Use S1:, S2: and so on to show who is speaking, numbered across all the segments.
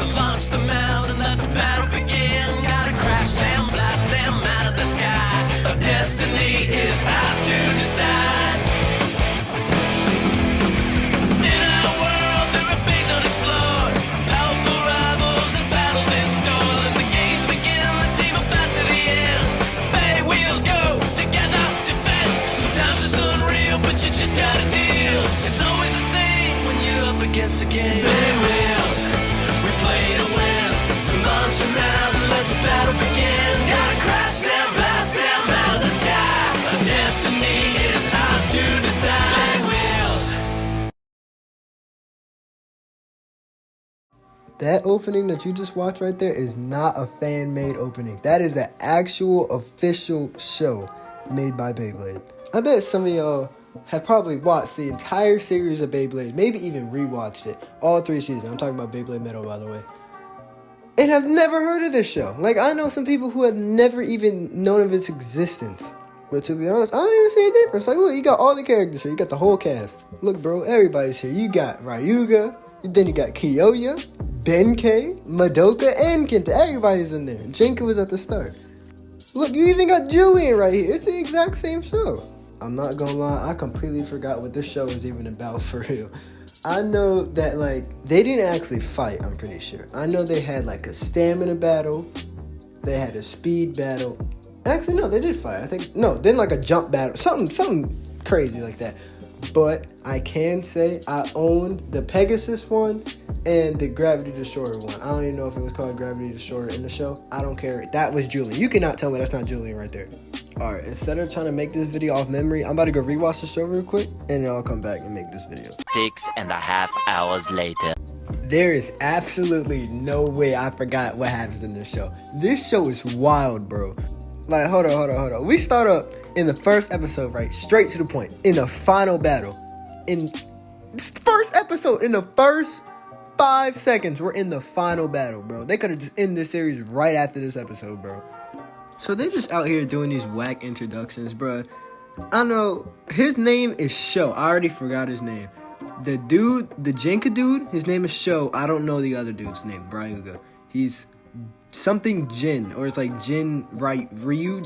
S1: So launch them out and let the battle begin. Gotta crash them, blast them out of the sky. Our destiny is ours to decide. In our world there are bays unexplored, powerful rivals and battles in store. Let the games begin, the team will fight to the end. Beywheelz go together, defend. Sometimes it's unreal, but you just gotta deal. It's always the same when you're up against a game. Beywheelz, we play to win. So launch them out and let the battle begin. Gotta crash them, blast them out of the sky. Our destiny is ours to decide. Beywheelz.
S2: That opening that you just watched right there is not a fan-made opening. That is an actual official show made by Beyblade. I bet some of y'all have probably watched the entire series of Beyblade, maybe even rewatched it, all 3 seasons. I'm talking about Beyblade Metal, by the way, and have never heard of this show. Like, I know some people who have never even known of its existence. But to be honest, I don't even see a difference. Like, look, you got all the characters here. You got the whole cast. Look, bro, everybody's here. You got Ryuga, then you got Kiyoya, Benkei, Madoka, and Kenta. Everybody's in there. Jenka was at the start. Look, you even got Julian right here. It's the exact same show. I'm not gonna lie, I completely forgot what this show is even about for real. I know that, like, they didn't actually fight, I'm pretty sure. I know they had, like, a stamina battle. They had a speed battle. Actually, no, they did fight. I think, no, then, like, a jump battle. Something crazy like that. But I can say I owned the Pegasus one and the Gravity Destroyer one. I don't even know if it was called Gravity Destroyer in the show. I don't care. That was Julian. You cannot tell me that's not Julian right there. Alright, instead of trying to make this video off memory, I'm about to go rewatch the show real quick, and then I'll come back and make this video.
S3: 6.5 hours later.
S2: There is absolutely no way I forgot what happens in this show. This show is wild, bro. Like, hold on. We start up in the first episode, right? Straight to the point. In the final battle. In this first episode, in the first 5 seconds, we're in the final battle, bro. They could have just ended this series right after this episode, bro. So they just out here doing these whack introductions, bro. I know his name is Sho. I already forgot his name. The dude, the Jenka dude, his name is Sho. I don't know the other dude's name, Ryuga. He's something Jin, or it's like Jin Ryu.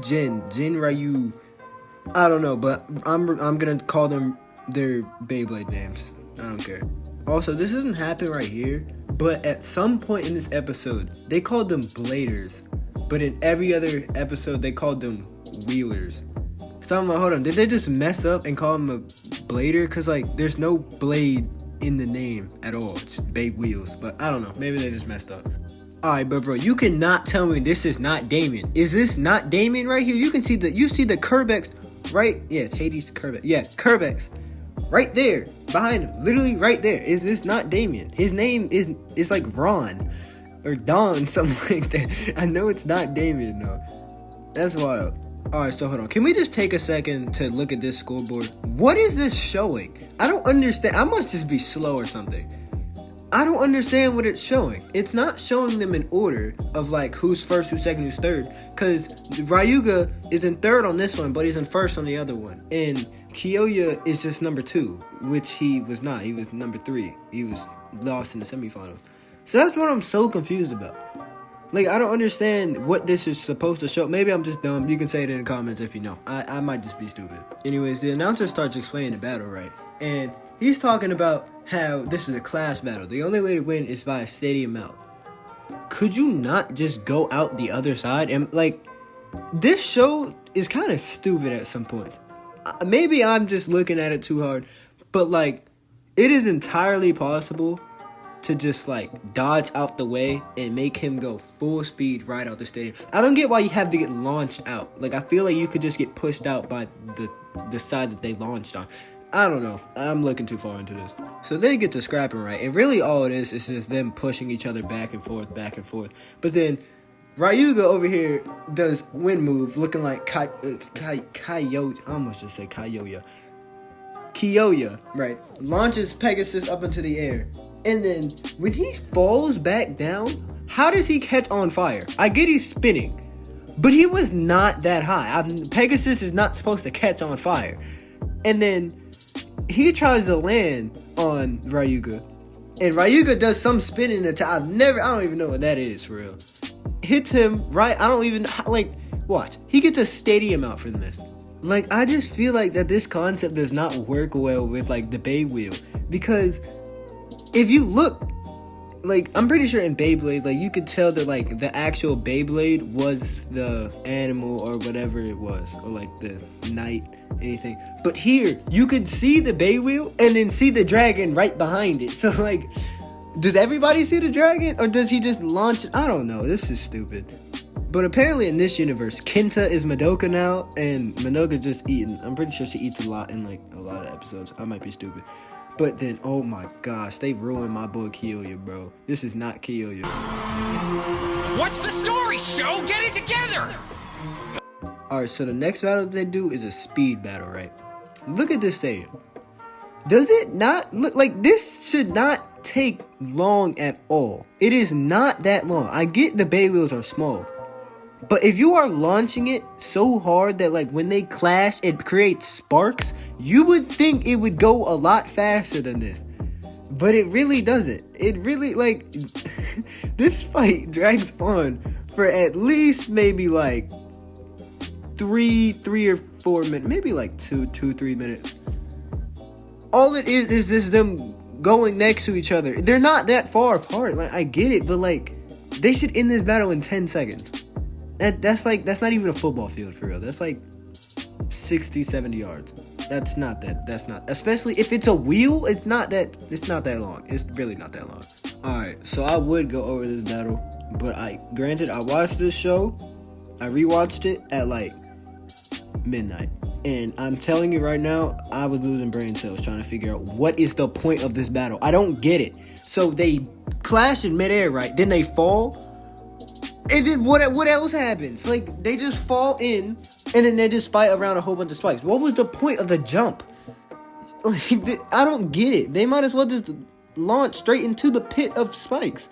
S2: I don't know, but I'm gonna call them their Beyblade names. I don't care. Also, this doesn't happen right here, but at some point in this episode, they called them Bladers. But in every other episode, they called them Wheelers. So I'm like, hold on, did they just mess up and call them a Blader? Because, like, there's no blade in the name at all. It's Beywheelz. But I don't know. Maybe they just messed up. Alright, but bro, you cannot tell me this is not Damien. Is this not Damien right here? You see the Kerbex, right? Yes, Hades Kerbex. Yeah, Kerbex. Right there. Behind him. Literally right there. Is this not Damien? His name is like Ron. Or Don, something like that. I know it's not Damien, though. That's wild. Alright, so hold on. Can we just take a second to look at this scoreboard? What is this showing? I don't understand. I must just be slow or something. I don't understand what it's showing. It's not showing them in order of, like, who's first, who's second, who's third. Because Ryuga is in third on this one, but he's in first on the other one. And Kiyoya is just number 2, which he was not. He was number 3. He was lost in the semifinal. So that's what I'm so confused about. Like, I don't understand what this is supposed to show. Maybe I'm just dumb. You can say it in the comments if you know. I might just be stupid. Anyways, the announcer starts explaining the battle, right? And he's talking about how this is a class battle. The only way to win is by a stadium out. Could you not just go out the other side? And, like, this show is kind of stupid at some point. Maybe I'm just looking at it too hard. But, like, it is entirely possible to just, like, dodge out the way and make him go full speed right out the stadium. I don't get why you have to get launched out. Like, I feel like you could just get pushed out by the side that they launched on. I don't know. I'm looking too far into this. So they get to scrapping, right? And really all it is just them pushing each other back and forth. But then Ryuga over here does wind move looking like Kiyoya. I almost just say Kiyoya. Kiyoya, right? Launches Pegasus up into the air. And then when he falls back down, how does he catch on fire? I get he's spinning, but he was not that high. Pegasus is not supposed to catch on fire. And then he tries to land on Ryuga, And Ryuga does some spinning attack. I don't even know what that is for real. Hits him right. I don't even watch. He gets a stadium out from this. Like, I just feel like that this concept does not work well with like the Beywheel, because if you look, like, I'm pretty sure in Beyblade, like, you could tell that like the actual Beyblade was the animal or whatever it was, or like the knight, anything. But here you could see the Beywheel and then see the dragon right behind it. So like, does everybody see the dragon, or does he just launch it? I don't know. This is stupid. But apparently in this universe, Kenta is Madoka now, and Madoka just eating. I'm pretty sure she eats a lot in like a lot of episodes. I might be stupid. But then, oh my gosh, they ruined my boy Kyoya, bro. This is not Kyoya.
S1: What's the story, Sho? Get it together!
S2: Alright, so the next battle they do is a speed battle, right? Look at this stadium. Does it not look like this should not take long at all? It is not that long. I get the Beywheelz are small, but if you are launching it so hard that like when they clash it creates sparks, you would think it would go a lot faster than this. But it really doesn't. It really, like, this fight drags on for at least maybe like three or 4 minutes, maybe like 3 minutes. All it is this them going next to each other. They're not that far apart. Like, I get it, but like, they should end this battle in 10 seconds. That's not even a football field for real. That's like 60-70 yards. That's not, especially if it's a wheel. It's not that long. It's really not that long. Alright, so I would go over this battle, but I watched this show, I rewatched it at like midnight, and I'm telling you right now, I was losing brain cells trying to figure out what is the point of this battle. I don't get it. So they clash in midair, right? Then they fall. And then what else happens? Like, they just fall in, and then they just fight around a whole bunch of spikes. What was the point of the jump? Like, I don't get it. They might as well just launch straight into the pit of spikes.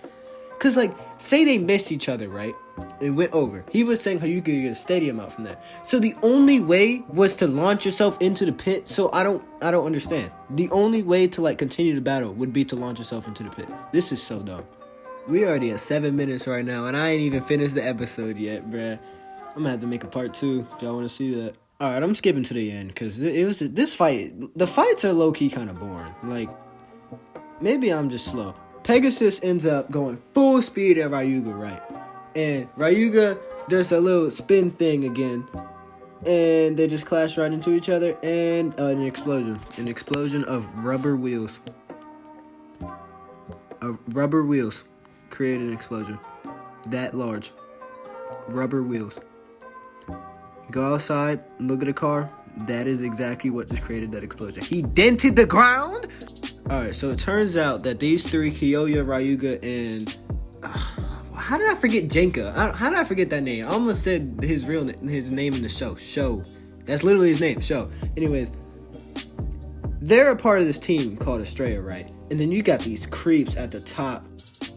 S2: Because, like, say they missed each other, right? It went over. He was saying how you could get a stadium out from that. So the only way was to launch yourself into the pit. So I don't understand. The only way to, like, continue the battle would be to launch yourself into the pit. This is so dumb. We already at 7 minutes right now, and I ain't even finished the episode yet, bruh. I'm gonna have to make a part 2 if y'all want to see that. Alright, I'm skipping to the end, because this fight, the fights are low-key kind of boring. Like, maybe I'm just slow. Pegasus ends up going full speed at Ryuga, right? And Ryuga does a little spin thing again, and they just clash right into each other, and an explosion of rubber wheels. Rubber wheels created an explosion that large. Rubber wheels. Go outside, look at a car. That is exactly what just created that explosion. He dented the ground. Alright, so it turns out that these three, Kyoya, Ryuga, and how did I forget Jenka? How did I forget that name? I almost said his name in the show. Show. That's literally his name. Show. Anyways, they're a part of this team called Estrella, right? And then you got these creeps at the top.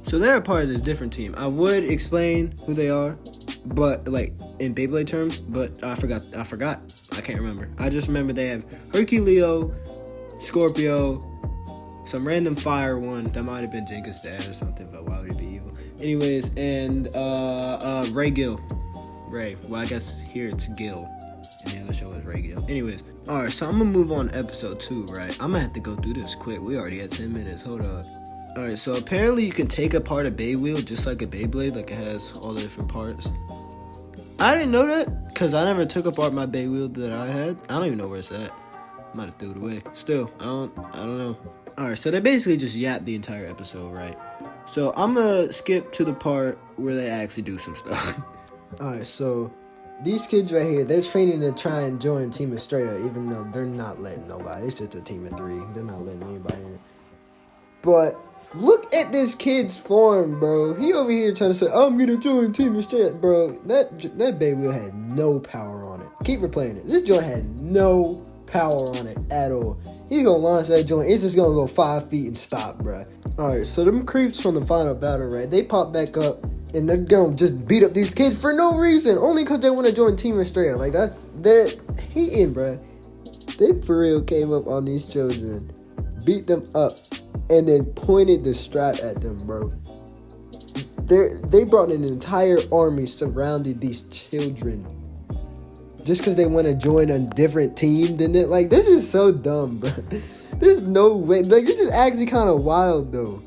S2: So they're a part of this different team. I would explain who they are, but like in Beyblade terms, but I forgot. I can't remember. I just remember they have Herculeo, Scorpio, some random fire one that might have been Jenka's dad or something, but why would he be evil? Anyways, and Ray Gill. Ray. Well, I guess here it's Gill. And the other show is Ray Gill. Anyways, alright, so I'm gonna move on to episode 2, right? I'm gonna have to go through this quick. We already had 10 minutes. Hold on. Alright, so apparently you can take apart a Beywheel just like a Beyblade, like it has all the different parts. I didn't know that, because I never took apart my Beywheel that I had. I don't even know where it's at. Might have threw it away. Still, I don't know. Alright, so they basically just yapped the entire episode, right? So I'm gonna skip to the part where they actually do some stuff. Alright, so these kids right here, they're training to try and join Team Estrella, even though they're not letting nobody. It's just a team of 3. They're not letting anybody in. But look at this kid's form, bro. He over here trying to say, I'm gonna join Team Estrella. Bro, that Beywheel had no power on it. Keep replaying it. This joint had no power on it at all. He's gonna launch that joint. It's just gonna go 5 feet and stop, bro. Alright, so them creeps from the final battle, right? They pop back up. And they're gonna just beat up these kids for no reason, only because they want to join Team Estrella. Like, they're hating, bruh. They for real came up on these children, beat them up, and then pointed the strap at them, bro. They brought an entire army, surrounded these children just because they want to join a different team than it. Like, this is so dumb, bro. There's no way. Like, this is actually kind of wild, though.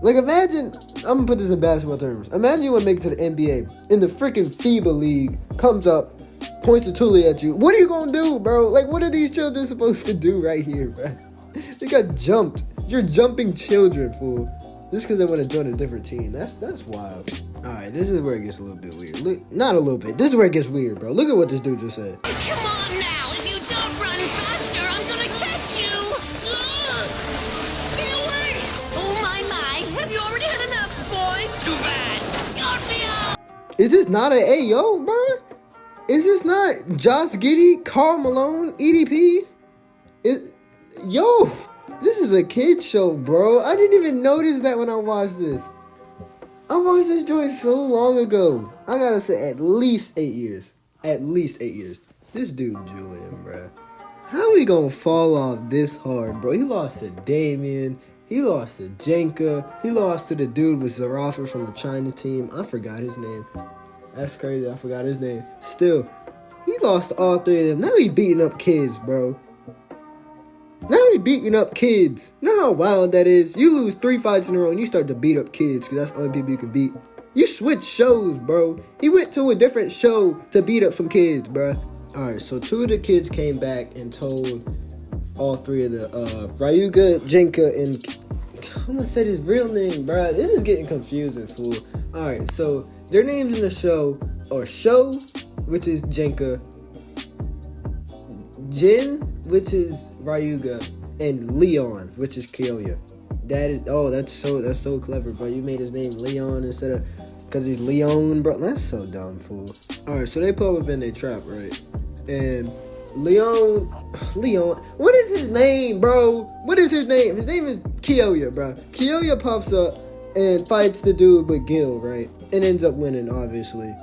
S2: Like, imagine, I'm gonna put this in basketball terms. Imagine you want to make it to the NBA, and the freaking FIBA league comes up, points a toolie at you. What are you gonna do, bro? Like, what are these children supposed to do right here, bro? They got jumped. You're jumping children, fool. Just because they want to join a different team. That's wild. Alright, this is where it gets a little bit weird. Look, not a little bit. This is where it gets weird, bro. Look at what this dude just said.
S1: Come on now, if you don't run faster, I'm gonna catch you! Ugh. Stay away! Oh my, have you already had enough, boys? Too bad! Scorpio!
S2: Is this not an AO, bro? Is this not Josh Giddey, Karl Malone, EDP? Yo, this is a kid show, bro. I didn't even notice that when I watched this. I watched this joint so long ago. I gotta say, at least 8 years. At least 8 years. This dude, Julian, bro. How we gonna fall off this hard, bro? He lost to Damien. He lost to Jenka. He lost to the dude with Zarafa from the China team. I forgot his name. That's crazy. I forgot his name. Still, he lost to all three of them. Now he beating up kids, bro. Now he beating up kids. You know how wild that is? You lose 3 fights in a row and you start to beat up kids because that's the only people you can beat. You switch shows, bro. He went to a different show to beat up some kids, bro. Alright, so 2 of the kids came back and told all 3 of the Ryuga, Jenka, and I'm gonna say his real name, bro. This is getting confusing, fool. Alright, so their names in the show are Sho, which is Jenka, Jin, which is Ryuga, and Leon, which is Kyoya. That's so clever, bro. You made his name Leon instead of because he's Leon, bro. That's so dumb, fool. Alright, so they pop up in their trap, right? And Leon, what is his name, bro? What is his name? His name is Kyoya, bro. Kyoya pops up and fights the dude with Gil, right? And ends up winning, obviously.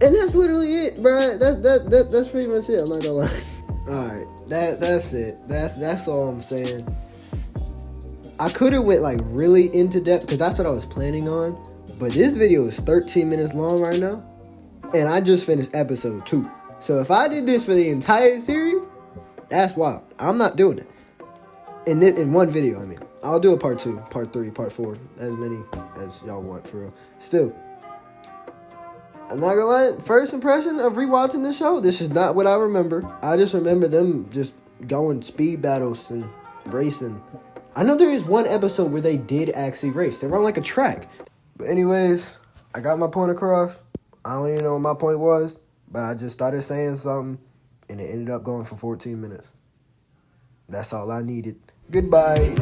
S2: And that's literally it, bro. That's pretty much it. I'm not gonna lie. Alright, that's it. That's all I'm saying. I could have went like really into depth because that's what I was planning on. But this video is 13 minutes long right now. And I just finished episode 2. So if I did this for the entire series, that's wild. I'm not doing it. In one video, I mean. I'll do a part 2, part 3, part 4. As many as y'all want, for real. Still, I'm not gonna lie, first impression of rewatching this show, this is not what I remember. I just remember them just going speed battles and racing. I know there is one episode where they did actually race. They were on like a track. But anyways, I got my point across. I don't even know what my point was, but I just started saying something, and it ended up going for 14 minutes. That's all I needed. Goodbye.